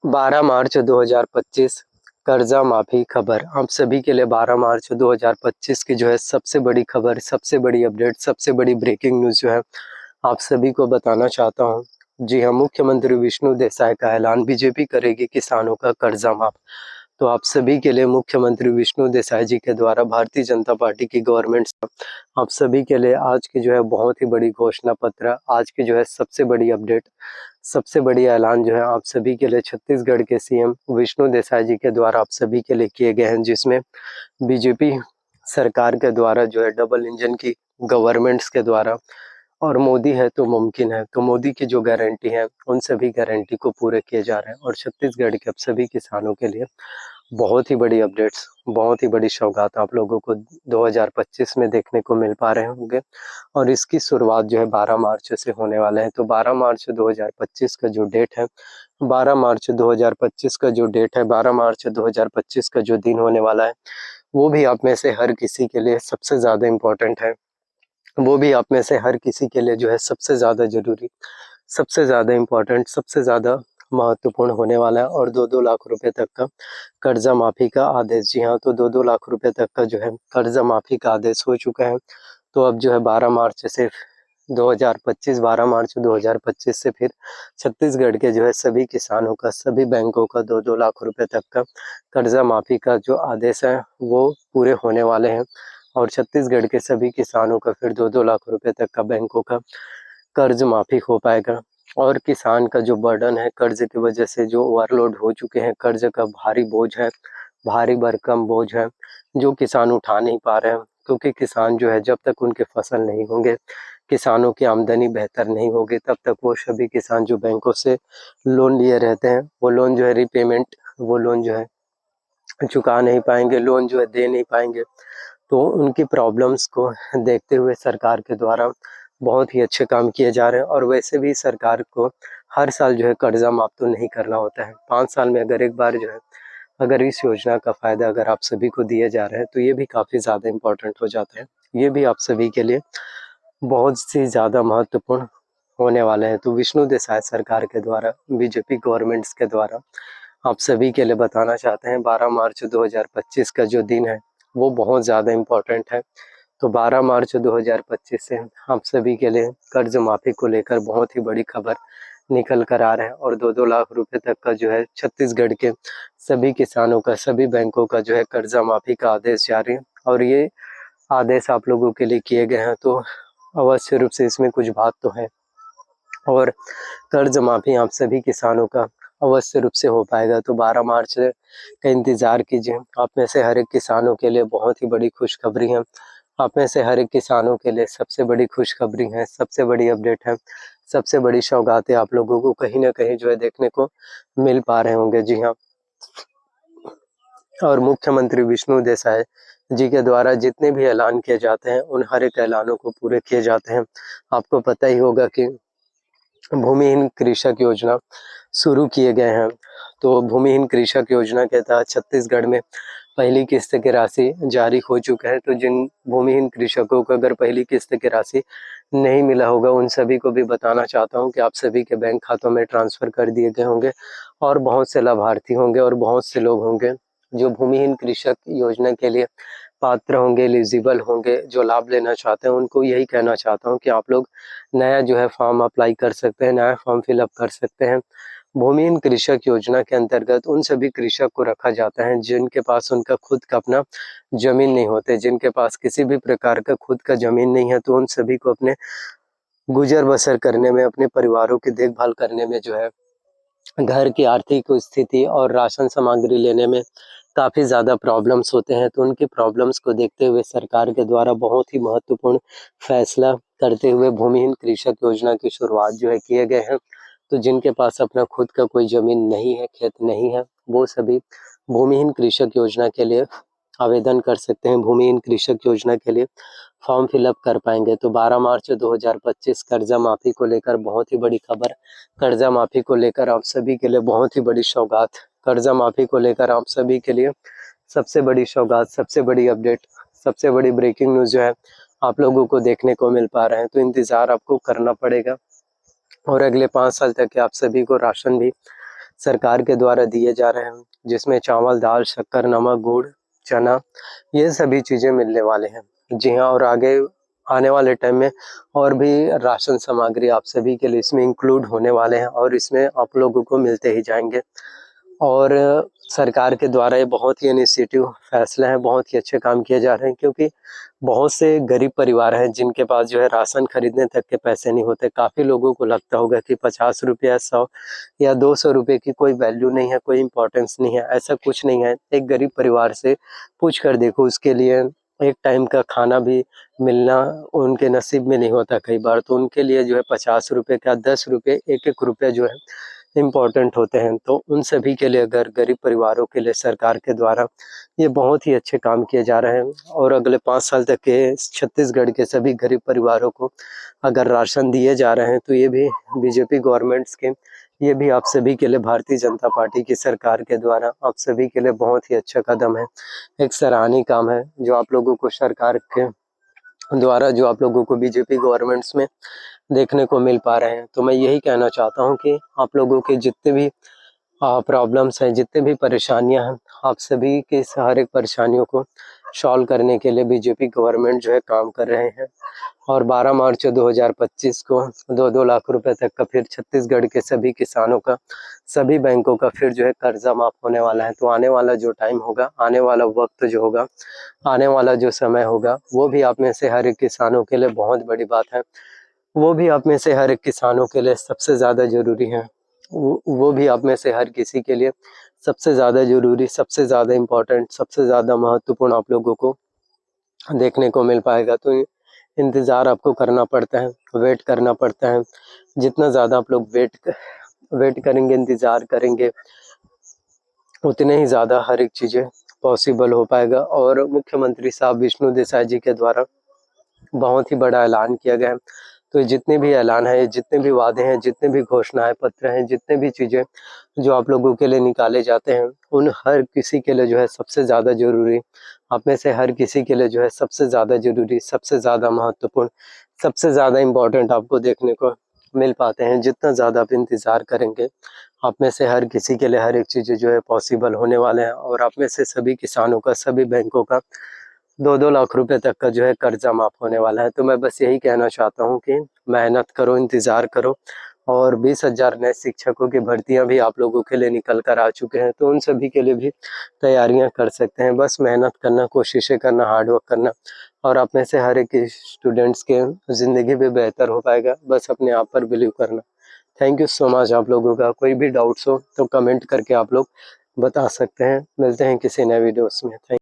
12 मार्च 2025 कर्जा माफी खबर। आप सभी के लिए 12 मार्च 2025 की जो है सबसे बड़ी खबर, सबसे बड़ी अपडेट, सबसे बड़ी ब्रेकिंग न्यूज़ जो है आप सभी को बताना चाहता हूँ। जी हाँ, मुख्यमंत्री विष्णु देसाई का ऐलान, बीजेपी करेगी किसानों का कर्जा माफ। तो आप सभी के लिए मुख्यमंत्री विष्णु देसाई जी के द्वारा भारतीय जनता पार्टी की गवर्नमेंट से आप सभी के लिए आज की जो है बहुत ही बड़ी घोषणा पत्र, आज की जो है सबसे बड़ी अपडेट, सबसे बड़ी ऐलान जो है आप सभी के लिए छत्तीसगढ़ के सीएम विष्णु देसाई जी के द्वारा आप सभी के लिए किए गए हैं, जिसमें बीजेपी सरकार के द्वारा जो है डबल इंजन की गवर्नमेंट्स के द्वारा और मोदी है तो मुमकिन है, तो मोदी की जो गारंटी है उन सभी गारंटी को पूरे किए जा रहे हैं। और छत्तीसगढ़ के अब सभी किसानों के लिए बहुत ही बड़ी अपडेट्स, बहुत ही बड़ी सौगात आप लोगों को 2025 में देखने को मिल पा रहे होंगे। और इसकी शुरुआत जो है 12 मार्च से होने वाले हैं। तो 12 मार्च 2025 का जो डेट है, 12 मार्च 2025 का जो डेट है, 12 मार्च 2025 का जो दिन होने वाला है, वो भी आप में से हर किसी के लिए सबसे ज़्यादा इम्पोर्टेंट है। वो भी आप में से हर किसी के लिए जो है सबसे ज़्यादा ज़रूरी, सबसे ज़्यादा इम्पोर्टेंट, सबसे ज़्यादा महत्वपूर्ण होने वाला है। और 2-2 लाख रुपए तक का कर्जा माफ़ी का आदेश, जी हाँ, तो 2-2 लाख रुपए तक का जो है कर्जा माफ़ी का आदेश हो चुका है। तो अब जो है 12 मार्च से 2025, 12 मार्च 2025 से फिर छत्तीसगढ़ के जो है सभी किसानों का, सभी बैंकों का 2-2 लाख रुपए तक का कर्जा माफ़ी का जो आदेश है वो पूरे होने वाले हैं। और छत्तीसगढ़ के सभी किसानों का फिर 2-2 लाख रुपए तक का बैंकों का कर्ज माफ़ी हो पाएगा। और किसान का जो बर्डन है कर्ज की वजह से, जो ओवरलोड हो चुके हैं, कर्ज का भारी बोझ है, भारी भरकम बोझ है, जो किसान उठा नहीं पा रहे हैं। क्योंकि किसान जो है जब तक उनके फसल नहीं होंगे, किसानों की आमदनी बेहतर नहीं होगी, तब तक वो सभी किसान जो बैंकों से लोन लिए रहते हैं, वो लोन जो है रीपेमेंट, वो लोन जो है चुका नहीं पाएंगे, लोन जो है दे नहीं पाएंगे। तो उनकी प्रॉब्लम्स को देखते हुए सरकार के द्वारा बहुत ही अच्छे काम किए जा रहे हैं। और वैसे भी सरकार को हर साल जो है कर्जा माफ तो नहीं करना होता है, 5 साल में अगर एक बार जो है, अगर इस योजना का फ़ायदा अगर आप सभी को दिए जा रहे हैं, तो ये भी काफ़ी ज़्यादा इम्पोर्टेंट हो जाता है। ये भी आप सभी के लिए बहुत सी ज़्यादा महत्वपूर्ण होने वाले हैं। तो विष्णु देसाई सरकार के द्वारा, बीजेपी गवर्नमेंट्स के द्वारा आप सभी के लिए बताना चाहते हैं 12 मार्च 2025 का जो दिन है वो बहुत ज़्यादा इम्पोर्टेंट है। तो 12 मार्च 2025 से आप सभी के लिए कर्ज माफ़ी को लेकर बहुत ही बड़ी खबर निकल कर आ रहे हैं। और 2-2 लाख रुपए तक का जो है छत्तीसगढ़ के सभी किसानों का, सभी बैंकों का जो है कर्जा माफ़ी का आदेश जारी है। और ये आदेश आप लोगों के लिए किए गए हैं, तो अवश्य रूप से इसमें कुछ बात तो है। और कर्ज माफ़ी आप सभी किसानों का अवश्य रूप से हो पाएगा। तो 12 मार्च का इंतज़ार कीजिए। आप में से हर एक किसानों के लिए बहुत ही बड़ी खुशखबरी है। आप में से हर एक किसानों के लिए सबसे बड़ी खुशखबरी है, सबसे बड़ी अपडेट है, सबसे बड़ी सौगातें आप लोगों को कहीं न कहीं जो है देखने को मिल पा रहे होंगे। जी हाँ, और मुख्यमंत्री विष्णु देसाई जी के द्वारा जितने भी ऐलान किए जाते हैं, उन हर एक ऐलानों को पूरे किए जाते हैं। आपको पता ही होगा कि भूमिहीन कृषक योजना शुरू किए गए हैं। तो भूमिहीन कृषक योजना के तहत छत्तीसगढ़ में पहली किस्त की राशि जारी हो चुका है। तो जिन भूमिहीन कृषकों को अगर पहली किस्त की राशि नहीं मिला होगा, उन सभी को भी बताना चाहता हूं कि आप सभी के बैंक खातों में ट्रांसफ़र कर दिए गए होंगे। और बहुत से लाभार्थी होंगे और बहुत से लोग होंगे जो भूमिहीन कृषक योजना के लिए पात्र होंगे, एलिजिबल होंगे, जो लाभ लेना चाहते हैं। उनको यही कहना चाहता हूँ कि आप लोग नया जो है फॉर्म अप्लाई कर सकते हैं, नया फॉर्म फिलअप कर सकते हैं। भूमिहीन कृषक योजना के अंतर्गत उन सभी कृषक को रखा जाता है जिनके पास उनका खुद का अपना ज़मीन नहीं होते, जिनके पास किसी भी प्रकार का खुद का ज़मीन नहीं है। तो उन सभी को अपने गुज़र बसर करने में, अपने परिवारों की देखभाल करने में जो है, घर की आर्थिक स्थिति और राशन सामग्री लेने में काफ़ी ज़्यादा प्रॉब्लम्स होते हैं। तो उनकी प्रॉब्लम्स को देखते हुए सरकार के द्वारा बहुत ही महत्वपूर्ण फैसला करते हुए भूमिहीन कृषक योजना की शुरुआत जो है किए गए हैं। तो जिनके पास अपना खुद का कोई ज़मीन नहीं है, खेत नहीं है, वो सभी भूमिहीन कृषक योजना के लिए आवेदन कर सकते हैं। भूमिहीन कृषक योजना के लिए फॉर्म फिलअप कर पाएंगे। तो 12 मार्च 2025 कर्जा माफ़ी को लेकर बहुत ही बड़ी खबर, कर्जा माफ़ी को लेकर आप सभी के लिए बहुत ही बड़ी सौगात, कर्जा माफ़ी को लेकर आप सभी के लिए सबसे बड़ी सौगात, सबसे बड़ी अपडेट, सबसे बड़ी ब्रेकिंग न्यूज़ जो है आप लोगों को देखने को मिल पा रहे हैं। तो इंतज़ार आपको करना पड़ेगा। और अगले 5 साल तक के आप सभी को राशन भी सरकार के द्वारा दिए जा रहे हैं, जिसमें चावल, दाल, शक्कर, नमक, गुड़, चना, ये सभी चीज़ें मिलने वाले हैं। जी हाँ, और आगे आने वाले टाइम में और भी राशन सामग्री आप सभी के लिए इसमें इंक्लूड होने वाले हैं और इसमें आप लोगों को मिलते ही जाएँगे। और सरकार के द्वारा ये बहुत ही इनिशिएटिव फैसला है, बहुत ही अच्छे काम किए जा रहे हैं, क्योंकि बहुत से गरीब परिवार हैं जिनके पास जो है राशन खरीदने तक के पैसे नहीं होते। काफ़ी लोगों को लगता होगा कि 50 रुपया, 100 या 200 रुपए की कोई वैल्यू नहीं है, कोई इम्पोर्टेंस नहीं है, ऐसा कुछ नहीं है। एक गरीब परिवार से पूछ कर देखो, उसके लिए एक टाइम का खाना भी मिलना उनके नसीब में नहीं होता कई बार, तो उनके लिए जो है 50 रुपए का 10 रुपए, 1-1 रुपया जो है इम्पोर्टेंट होते हैं। तो उन सभी के लिए, अगर गरीब परिवारों के लिए सरकार के द्वारा ये बहुत ही अच्छे काम किए जा रहे हैं और अगले 5 साल तक के छत्तीसगढ़ के सभी गरीब परिवारों को अगर राशन दिए जा रहे हैं, तो ये भी बीजेपी गवर्नमेंट स्कीम, ये भी आप सभी के लिए, भारतीय जनता पार्टी की सरकार के द्वारा आप सभी के लिए बहुत ही अच्छा कदम है, एक सराहनीय काम है, जो आप लोगों को सरकार के द्वारा, जो आप लोगों को बीजेपी गवर्नमेंट्स में देखने को मिल पा रहे हैं। तो मैं यही कहना चाहता हूँ कि आप लोगों के जितने भी प्रॉब्लम्स हैं, जितने भी परेशानियां हैं, आप सभी के हर एक परेशानियों को सॉल्व करने के लिए बीजेपी गवर्नमेंट जो है काम कर रहे हैं। और 12 मार्च 2025 को 2-2 लाख रुपए तक का फिर छत्तीसगढ़ के सभी किसानों का, सभी बैंकों का फिर जो है कर्जा माफ होने वाला है। तो आने वाला जो टाइम होगा, आने वाला वक्त जो होगा, आने वाला जो समय होगा, वो भी आप में से हर एक किसानों के लिए बहुत बड़ी बात है। वो भी आप में से हर एक किसानों के लिए सबसे ज़्यादा ज़रूरी है। वो भी आप में से हर किसी के लिए सबसे ज़्यादा ज़रूरी, सबसे ज़्यादा इम्पोर्टेंट, सबसे ज़्यादा महत्वपूर्ण आप लोगों को देखने को मिल पाएगा। तो इंतज़ार आपको करना पड़ता है, वेट करना पड़ता है। जितना ज़्यादा आप लोग वेट करेंगे, इंतज़ार करेंगे, उतने ही ज़्यादा हर एक चीज़ें पॉसिबल हो पाएगा। और मुख्यमंत्री साहब विष्णु देसाई जी के द्वारा बहुत ही बड़ा ऐलान किया गया है। तो जितने भी ऐलान है, जितने भी वादे हैं, जितने भी घोषणाएं पत्र हैं, जितने भी चीज़ें जो आप लोगों के लिए निकाले जाते हैं, उन हर किसी के लिए जो है सबसे ज़्यादा ज़रूरी, आप में से हर किसी के लिए जो है सबसे ज़्यादा ज़रूरी, सबसे ज़्यादा महत्वपूर्ण, सबसे ज़्यादा इम्पोर्टेंट आपको देखने को मिल पाते हैं। जितना ज़्यादा आप इंतज़ार करेंगे, आप में से हर किसी के लिए हर एक चीज़ें जो है पॉसिबल होने वाले हैं। और आप में से सभी किसानों का, सभी बैंकों का 2-2 लाख रुपए तक का जो है कर्जा माफ होने वाला है। तो मैं बस यही कहना चाहता हूँ कि मेहनत करो, इंतज़ार करो। और 20,000 नए शिक्षकों की भर्तियां भी आप लोगों के लिए निकल कर आ चुके हैं, तो उन सभी के लिए भी तैयारियां कर सकते हैं। बस मेहनत करना, कोशिशें करना, हार्ड वर्क करना, और आप में से हर एक स्टूडेंट्स के ज़िंदगी भी बेहतर हो पाएगा। बस अपने आप पर बिलीव करना। थैंक यू सो मच आप लोगों का। कोई भी डाउट्स हो तो कमेंट करके आप लोग बता सकते हैं। मिलते हैं किसी नए वीडियोस में। थैंक